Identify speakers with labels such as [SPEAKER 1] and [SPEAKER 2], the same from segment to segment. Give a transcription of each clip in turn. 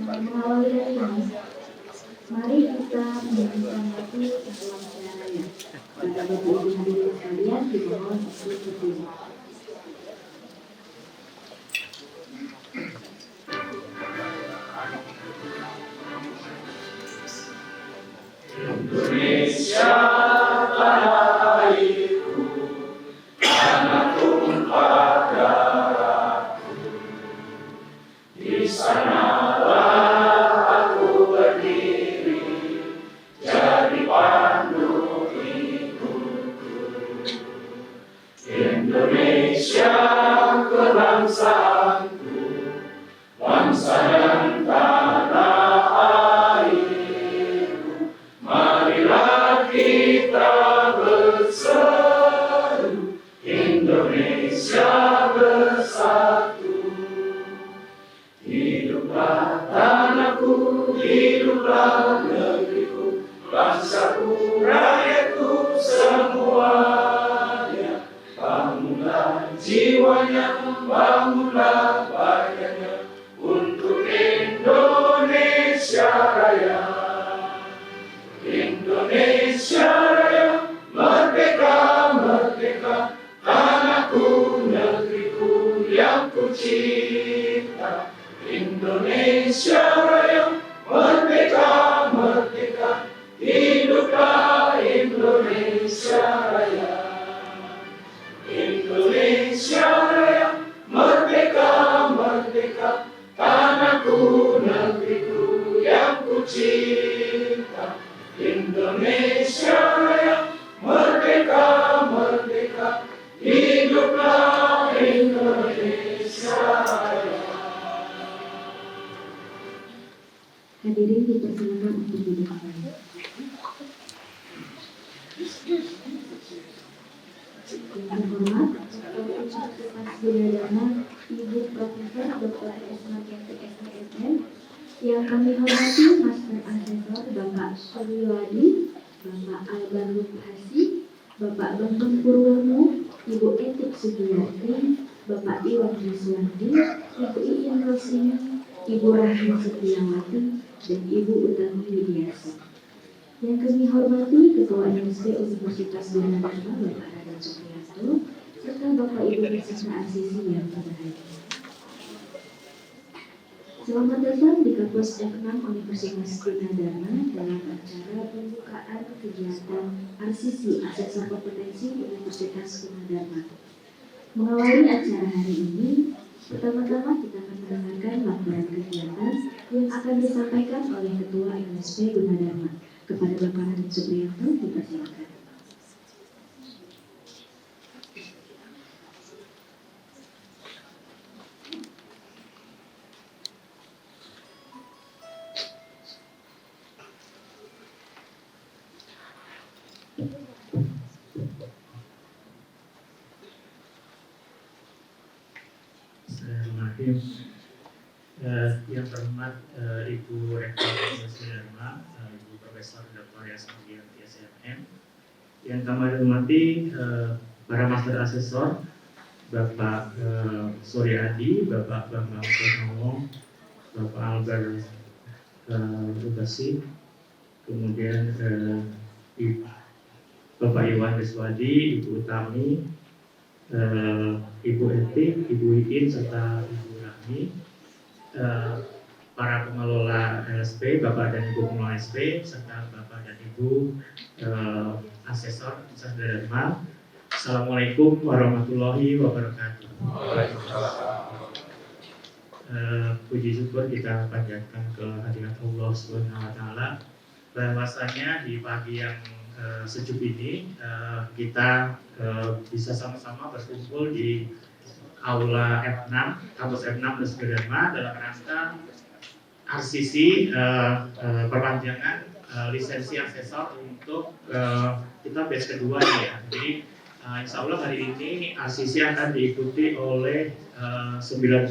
[SPEAKER 1] mengawali hari ini, mari kita menyanyikan lagu Islam Raya. Pada Bapak Ibu hadirin sekalian, dimohon untuk berdiri.
[SPEAKER 2] Indonesia tanah airku, tanah tumpah darahku. Di sanalah aku berdiri, jadi pandu hidupku. Indonesia kebangsaanku, bangsa dan tanah airku. Marilah kita berseru, Indonesia bersatu. Hiduplah tanahku, hiduplah negeriku, bangsaku, rakyatku semuanya. Bangunlah jiwanya, bangunlah badannya untuk Indonesia Raya. Indonesia Raya, merdeka, merdeka, tanahku, negeriku yang ku cinta. Indonesia Raya, merdeka, merdeka, hiduplah Indonesia Raya. Indonesia Raya, merdeka, merdeka, tanahku, negeriku yang ku cinta. Indonesia Raya, merdeka, merdeka, hiduplah Indonesia Raya.
[SPEAKER 1] Hadirin dipersilakan untuk duduk kembali. Yang terhormat, Universitas Gunadarma Ibu Profesor Dr. Esmakiati SPSN, yang kami hormati Master Asesor Bapak Suryadi, Bapak Albarun Hasi, Bapak Bambang Purwono, Ibu Etik Sugiyarti, Bapak Iwan Riswandi, Ibu Iin Rosini, Ibu Rahmi Setiawati, dan Ibu Utami Widiasi. Yang kami hormati Ketua MSP Universitas Gunadarma Bapak Raden Supriyanto, serta Bapak Ibu Risma Asisi yang berbahagia. Selamat datang di kampus F6 Universitas Gunadarma dalam acara pembukaan kegiatan RCC Asesor Kompetensi Universitas Gunadarma. Mengawali acara hari ini, pertama-tama kita akan mendengarkan laporan kegiatan yang akan disampaikan oleh Ketua MSP Gunadarma. Kepada Bapak Raden Supriyanto, dipersilakan.
[SPEAKER 3] Bismillahirrahmanirrahim. Yang terhormat Ibu Rektor Universitas Gunadarma, Ibu Profesor Dr. Esmakiati SPSN. Yang kami hormati para Master Asesor, Bapak Suryadi, Bapak Bambang Purnomo, Bapak Albert Rubasi, kemudian Bapak Iwan Riswadi, Ibu Utami, Ibu Etik, Ibu Iin, serta Ibu Rahmi, para pengelola LSP, Bapak dan Ibu pengelola LSP, serta Bapak dan Ibu Asesor Universitas Gunadarma. Assalamualaikum warahmatullahi wabarakatuh. Puji syukur kita panjatkan ke hadirat Allah Subhanahu wa Ta'ala, bahwasanya di pagi yang sejuk ini kita bisa sama-sama berkumpul di Aula F6, kampus F6 Universitas Gunadarma dalam rangka RCC perpanjangan lisensi asesor untuk kita batch kedua ya. Jadi insya Allah hari ini RCC akan diikuti oleh 94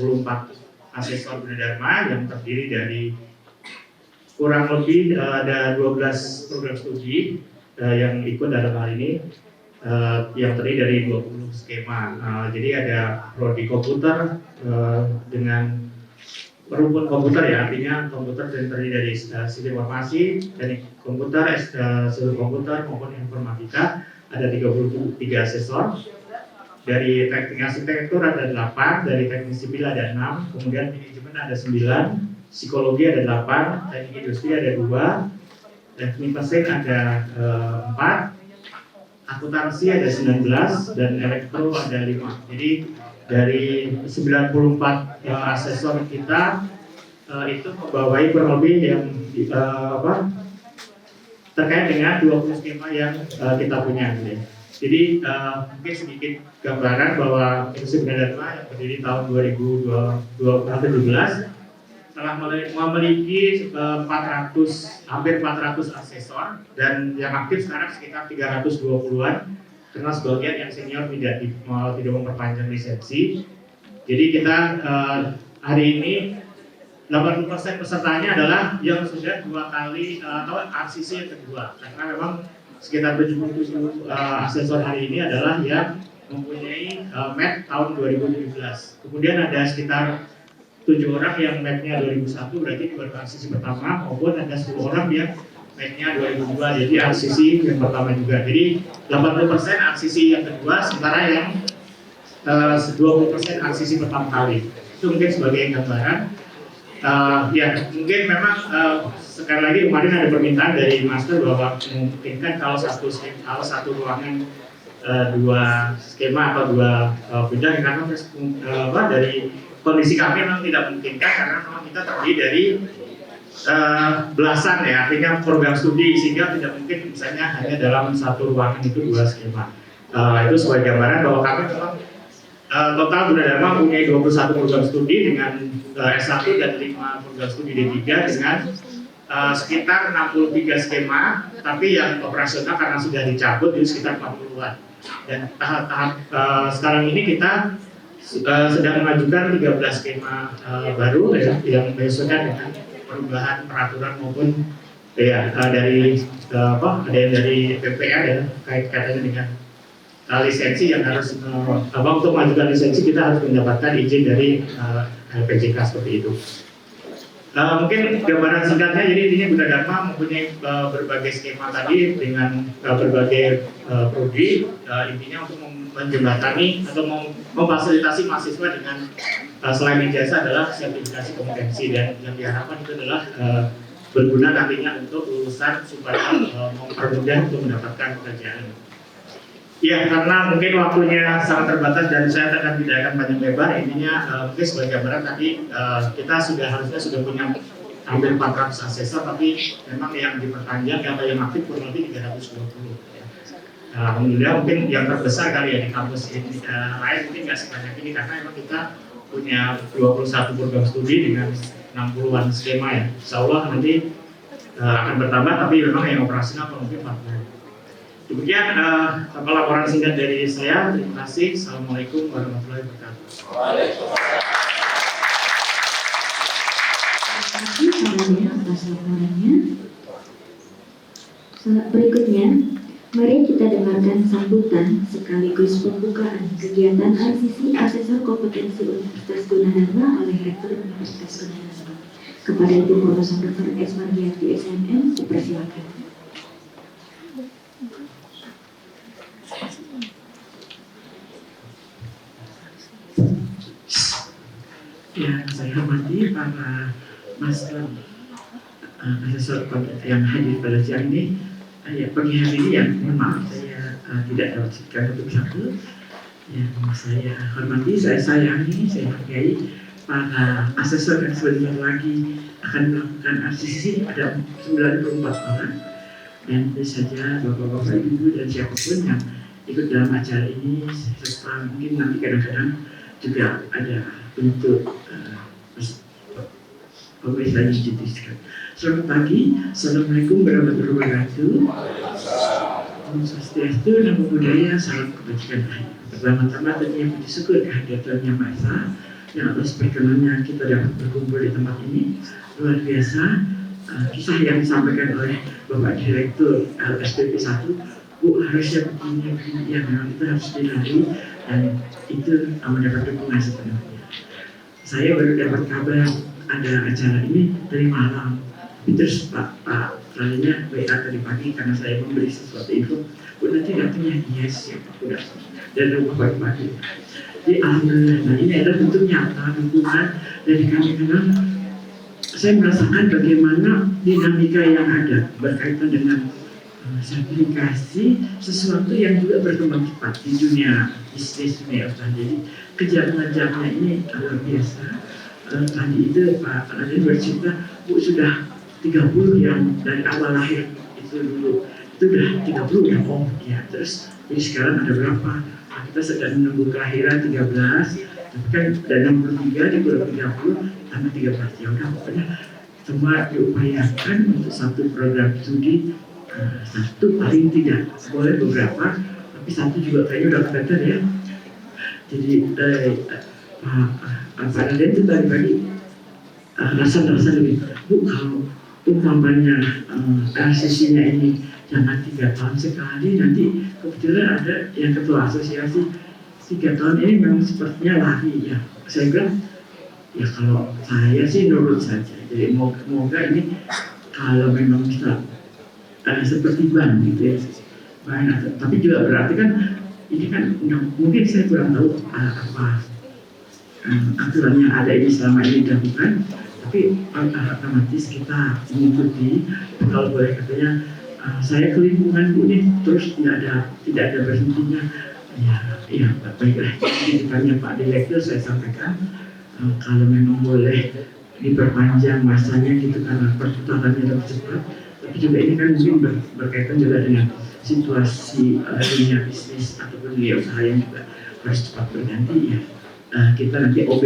[SPEAKER 3] asesor Gunadarma yang terdiri dari kurang lebih ada 12 program studi yang ikut dalam hal ini, yang terdiri dari 20 skema. Jadi ada prodi komputer dengan rumpun komputer ya, artinya komputer yang terdiri dari sistem informasi, teknik komputer, seluruh komputer maupun informatika, ada 33 asesor. Dari teknik arsitektur ada 8, dari teknik sipil ada 6, kemudian manajemen ada 9, psikologi ada 8, teknik industri ada 2, teknik mesin ada 4, akuntansi ada 19, dan elektro ada 5. Jadi dari 94 asesor kita itu membawai kurang lebih yang terkait dengan 20 skema yang kita punya. Jadi mungkin sedikit gambaran bahwa Institut Gunadarma yang berdiri tahun 2017 telah memiliki hampir 400 asesor, dan yang aktif sekarang sekitar 320-an, karena sebagian yang senior tidak memperpanjang lisensi. Jadi kita hari ini 80% pesertanya adalah yang sudah 2 kali atau RCC yang kedua, karena memang sekitar 77 asesor hari ini adalah yang mempunyai MET tahun 2017. Kemudian ada sekitar 7 orang yang MET-nya 2001, berarti baru RCC pertama, maupun ada 10 orang yang MET-nya 2002, jadi RCC yang pertama juga. Jadi 80% RCC yang kedua, sementara yang 20% RCC pertama kali. Itu mungkin sebagai gambaran. Ya, mungkin memang sekali lagi kemarin ada permintaan dari master bahwa memungkinkan kalau satu ruangan 2 skema atau 2 bidang, karena dari kondisi kami memang tidak memungkinkan, karena memang kita terdiri dari belasan ya, artinya program studi, sehingga tidak mungkin misalnya hanya dalam satu ruangan itu 2 skema. Itu sebagai gambaran bahwa kami memang total Gunadarma mempunyai 21 program studi dengan S1 dan 5 program studi D3 dengan sekitar 63 skema, tapi yang operasional karena sudah dicabut itu sekitar 40-an. Dan tahap sekarang ini kita sedang mengajukan 13 skema baru ya, yang menyesuaikan dengan perubahan peraturan maupun ya dari ada yang dari PPR ya, kaitannya dengan lisensi yang harus untuk mengajukan lisensi kita harus mendapatkan izin dari LPJK seperti itu. Mungkin gambaran singkatnya, jadi intinya Gunadarma mempunyai berbagai skema tadi dengan berbagai prodi, intinya untuk menjembatani atau memfasilitasi mahasiswa dengan selain ijazah adalah sertifikasi kompetensi, dan yang diharapkan itu adalah berguna nantinya untuk lulusan supaya mempermudah untuk mendapatkan pekerjaan. Ya, karena mungkin waktunya sangat terbatas dan saya tidak akan panjang lebar, intinya mungkin sebagai gambaran tadi kita harusnya sudah punya hampir 400 asesor, tapi memang yang diperpanjang atau yang aktif kurang lebih 320. Alhamdulillah mungkin yang terbesar kali ya di kampus ini lain mungkin nggak sebanyak ini, karena memang kita punya 21 program studi dengan 60-an skema ya. Insya Allah nanti akan bertambah, tapi memang yang operasional kurang lebih 40. Demikian laporan singkat dari saya. Terima kasih. Assalamualaikum warahmatullahi wabarakatuh.
[SPEAKER 1] Terima kasih atas laporannya. Berikutnya, mari kita dengarkan sambutan sekaligus pembukaan kegiatan RCC Asesor Kompetensi Universitas Gunadarma oleh Rektor Universitas Gunadarma. Kepada Ibu Profesor Dr. S. Margiati SMM, dipersilakan.
[SPEAKER 4] Ya, saya hormati para master asesor yang hadir pada siang ini. Ya, pagi hari ini ya, mohon maaf saya tidak dapat sebutkan satu persatu. Yang saya hormati, saya sayangi, saya hargai para asesor yang sebentar lagi akan melakukan RCC. Ada 94 orang, dan tentu saja bapak-bapak, ibu dan siapapun yang ikut dalam acara ini, serta mungkin nanti kadang-kadang juga ada untuk pemirsa yang dijelaskan. Selamat pagi, Assalamualaikum warahmatullahi wabarakatuh. Om Swastiastu, Namo Buddhaya, salam kebajikan rakyat. Pertama-tama tentunya puji syukur kehadiran Yang Maha Esa yang atas perkenannya kita dapat berkumpul di tempat ini. Luar biasa kisah yang disampaikan oleh Bapak Direktur LSPP 1. Bu, harusnya begini, ya memang itu harus dilalui dan itu mendapat dukungan sepenuhnya. Saya baru dapat kabar ada acara ini dari malam. Terus Pak kalinya WA tadi pagi karena saya membeli sesuatu itu, Bu nanti datangnya yes ya Pak udah dan rumah pagi-pagi. Jadi alhamdulillah, nah ini adalah bentuk nyata dukungan dari kami karena saya merasakan bagaimana dinamika yang ada berkaitan dengan sertifikasi sesuatu yang juga berkembang cepat di dunia bisnis dunia usaha. Jadi kejar-kejarnya ini luar biasa. Tadi itu Pak Raden bercerita, Bu sudah 30 yang dari awal lahir itu dulu itu udah 30 ya Om ya, terus jadi sekarang ada berapa? Nah, kita sedang menunggu kelahiran 13, tapi kan ada 63 dikurang 30 tambah 13 ya udah pokoknya semua diupayakan untuk satu program studi, satu paling tidak boleh beberapa, tapi satu juga kayaknya udah better ya. Jadi Pak Raden itu tadi rasa lebih, Bu kalau umpamanya RCC-nya ini jangan 3 tahun sekali, nanti kebetulan ada yang ketua asosiasi 3 tahun ini memang sepertinya lari ya. Saya bilang ya kalau saya sih nurut saja, jadi moga ini kalau memang bisa seperti ban gitu ya, ban, tapi juga berarti kan ini kan mungkin saya kurang tahu apa aturan yang ada ini selama ini dilakukan, tapi otomatis kita mengikuti. Kalau boleh katanya saya ke lingkungan Bu ini terus tidak ada berhentinya ya baiklah, tanya Pak Direktur saya sampaikan kalau memang boleh diperpanjang masanya gitu karena perputarannya lebih cepat, tapi juga ini kan mungkin berkaitan juga dengan situasi dunia bisnis ataupun dunia usaha yang juga harus cepat berganti ya. Kita nanti OB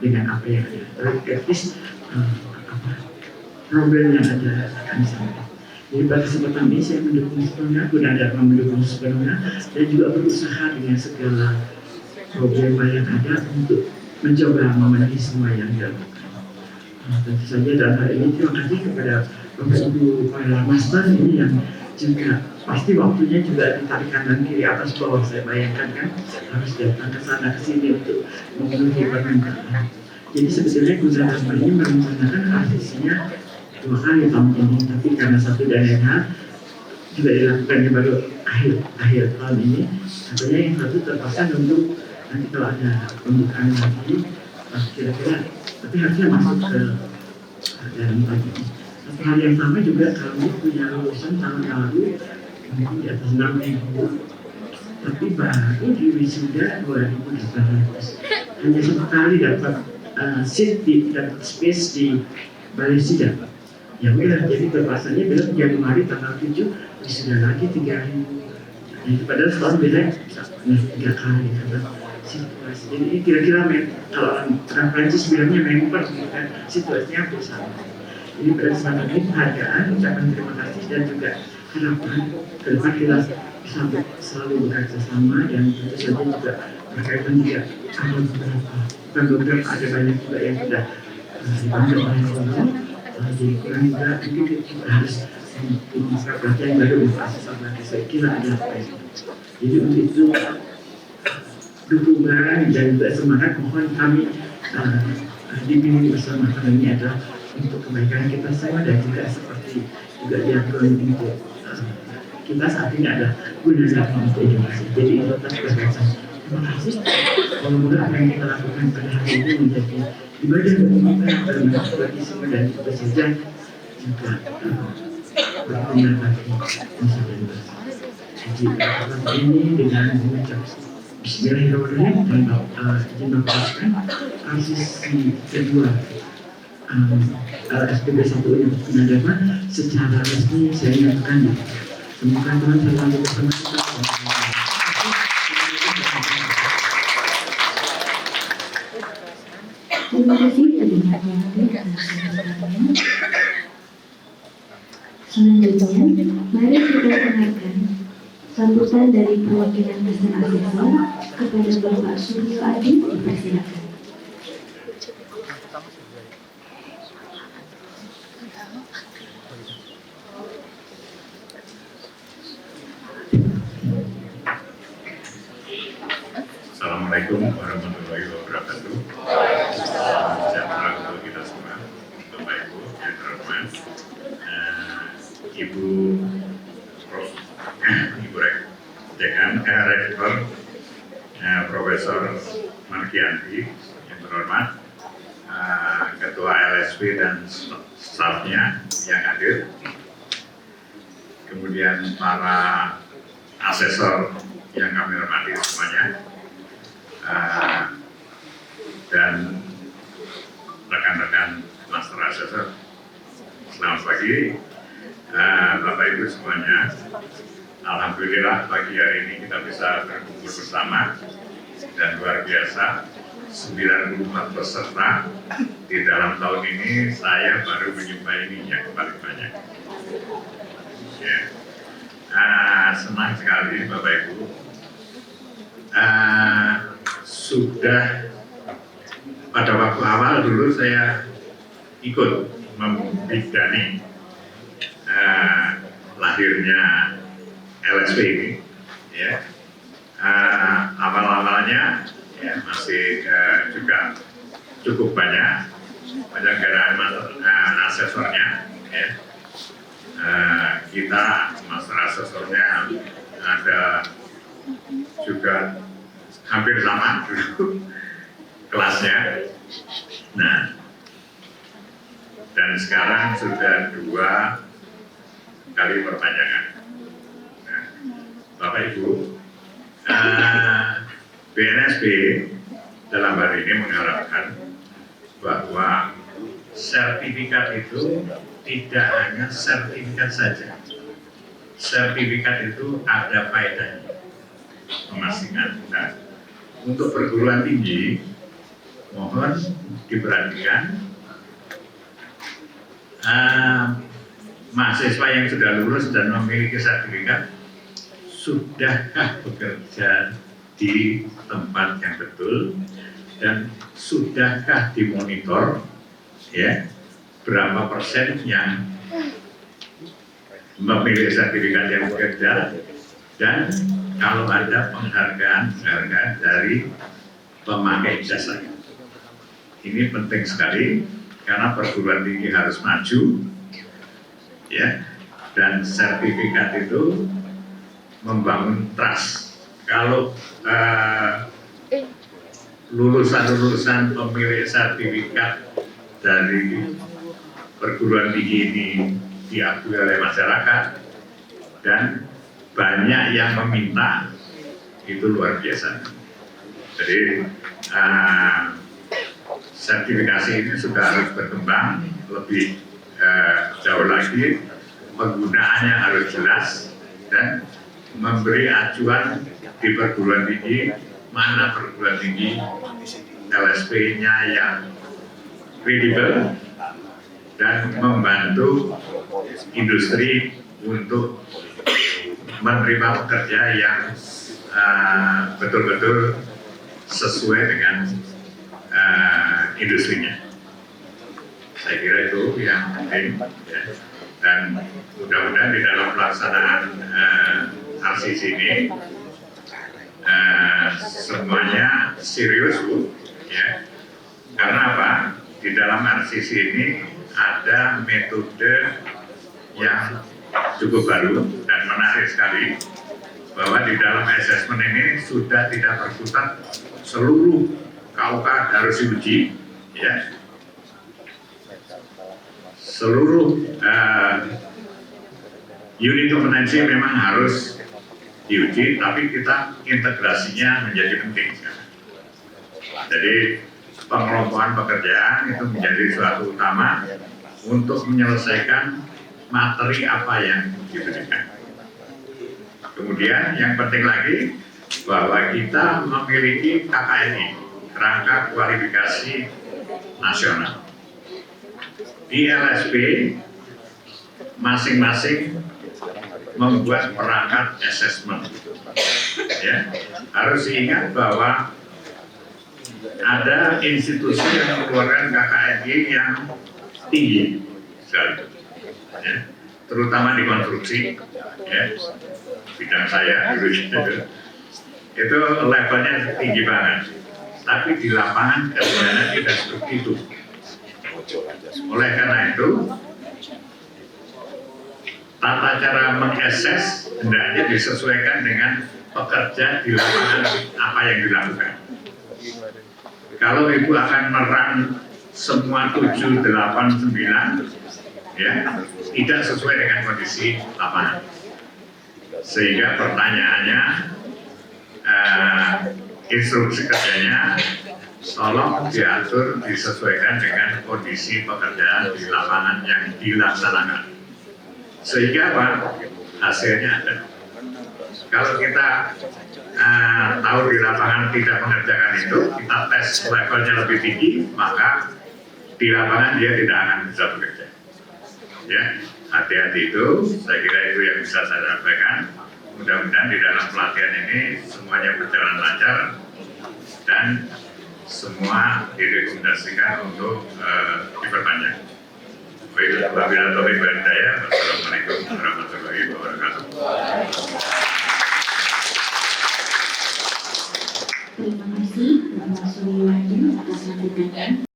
[SPEAKER 4] dengan apa yang ada, tapi at least problem yang ada akan sampai. Jadi pada kesempatan ini saya mendukung sepenuhnya, Gunadarma mendukung sepenuhnya, dan juga berusaha dengan segala problema yang ada untuk mencoba memenuhi semua yang dilakukan. Tentu saja dalam hal ini terima kasih kepada Bapak Ibu para master ini yang juga pasti waktunya juga ditarik kanan kiri atas bawah, saya bayangkan kan harus datang ke sana ke sini untuk memenuhi permintaan. Jadi sebetulnya Gunadarma ini merencanakan asisinya 2 kali tahun ini, tapi karena satu dan lain hal juga dilakukannya baru akhir tahun ini, katanya yang satu terpaksa nunggu nanti kalau ada pembukaan lagi kira-kira, tapi harusnya masuk ke dalam tahun ini. Satu hal yang sama juga kami punya lulusan tahun lalu mungkin di atas 6.000, tapi baru di wisuda 2.800, hanya sekali dapat seat dapat space di balai sidang. Ya udah, jadi terpaksanya bilang Januari tanggal 7 wisuda lagi 3.000. Jadi padahal setahun beda bisa 3 kali karena situasi. Jadi ini kira-kira kalau orang Prancis bilangnya member kan, situasinya hampir sama. Jadi pada kesempatan ini penghargaan, ucapan terima kasih dan juga harapan ke depan kita bisa selalu bekerja sama, dan tentu saja juga berkaitan juga ada beberapa ada banyak juga yang sudah dibantu oleh Allah. Jadi kurang juga mungkin kita harus membuka pelatihan baru infrastruktur lagi, saya kira ada apa itu. Jadi untuk itu dukungan dan juga semangat mohon kami dipilih bersama, karena ini adalah untuk kebaikan kita semua dan juga seperti juga diakui untuk kita saat ini ada Gunadarma untuk Indonesia. Jadi itu terima kasih. Semoga apa yang kita lakukan pada hari ini menjadi ibadah bagi kita, bermanfaat bagi semua, dan tentu saja juga berguna bagi masa depan. Jadi kesempatan ini dengan mengucap Bismillahirrahmanirrahim dan izin mempersiapkan asisi kedua SPB 1 Universitas Gunadarma secara resmi saya nyatakan. Semoga Tuhan selalu bersama kita.
[SPEAKER 1] Terima kasih sebenarnya. Selanjutnya, mari kita dengarkan sambutan dari perwakilan Master Asesor kepada Bapak Suryo Adi. Dipersilakan.
[SPEAKER 5] Assalamualaikum warahmatullahi wabarakatuh. Salam sejahtera untuk kita semua. teman-teman, Ibu Prof, Ibu Rektor, Profesor Margianti yang terhormat, Ketua LSP dan stafnya yang hadir, kemudian para asesor yang kami hormati semuanya, dan rekan-rekan master asesor. Selamat pagi, Bapak Ibu semuanya. Alhamdulillah pagi hari ini kita bisa berkumpul bersama dan luar biasa 94 peserta. Di dalam tahun ini saya baru menjumpai ini yang paling banyak. Ya. Senang sekali Bapak Ibu. Sudah pada waktu awal dulu saya ikut membidani lahirnya LSP ini, ya. Awal-awalnya ya, masih juga cukup banyak asesornya, ya. Kita master asesornya ada juga hampir sama dulu kelasnya. Nah, dan sekarang sudah 2 kali perpanjangan. Nah, Bapak Ibu, BNSP dalam hal ini mengharapkan bahwa sertifikat itu tidak hanya sertifikat saja. Sertifikat itu ada faedahnya, memastikan. Nah, untuk perguruan tinggi, mohon diperhatikan mahasiswa yang sudah lulus dan memiliki sertifikat, sudahkah bekerja di tempat yang betul dan sudahkah dimonitor, ya, berapa persen yang memiliki sertifikat yang bekerja, dan kalau ada penghargaan dari pemakai jasa. Ini penting sekali karena perguruan tinggi harus maju, ya, dan sertifikat itu membangun trust. Kalau lulusan-lulusan pemilik sertifikat dari perguruan tinggi ini diakui oleh masyarakat dan banyak yang meminta, itu luar biasa. Jadi sertifikasi ini sudah harus berkembang lebih jauh lagi, penggunaannya harus jelas dan memberi acuan di perguruan tinggi, mana perguruan tinggi LSP-nya yang kredibel dan membantu industri untuk menerima pekerja yang betul-betul sesuai dengan industrinya. Saya kira itu yang penting, ya. Dan mudah-mudahan di dalam pelaksanaan RCC ini semuanya serius, Bu, ya. Karena apa? Di dalam RCC ini ada metode yang cukup baru dan menarik sekali, bahwa di dalam asesmen ini sudah tidak berkutat seluruh KUK harus diuji, ya. Seluruh unit kompetensi memang harus diuji, tapi kita integrasinya menjadi penting sekali. Jadi pengelompokan pekerjaan itu menjadi suatu utama untuk menyelesaikan materi apa yang diberikan. Kemudian yang penting lagi bahwa kita memiliki KKNI, Kerangka Kualifikasi Nasional. Di LSP masing-masing membuat perangkat assessment. Ya, harus diingat bahwa ada institusi yang mengeluarkan KKNI yang tinggi sekali, ya, terutama di konstruksi, ya, bidang saya dulu itu levelnya tinggi banget, tapi di lapangan kemudian tidak seperti itu. Oleh karena itu tata cara mengakses hendaknya disesuaikan dengan pekerja di lapangan apa yang dilakukan. Kalau Ibu akan merang semua 7, 8, 9, ya, tidak sesuai dengan kondisi lapangan. Sehingga pertanyaannya, instruksi kerjanya tolong diatur disesuaikan dengan kondisi pekerjaan di lapangan yang dilaksanakan. Sehingga apa? Hasilnya ada. Kalau kita tahu di lapangan tidak mengerjakan itu, kita tes levelnya lebih tinggi, maka di lapangan dia tidak akan bisa bekerja. Ya, hati-hati itu. Saya kira itu yang bisa saya sampaikan. Mudah-mudahan di dalam pelatihan ini semuanya berjalan lancar dan semua direkomendasikan untuk diperpanjang. Baik, wabillahi taufiq wal hidayah. Wassalamualaikum warahmatullahi wabarakatuh.
[SPEAKER 1] Terima kasih Bapak Suryadi atas sambutannya.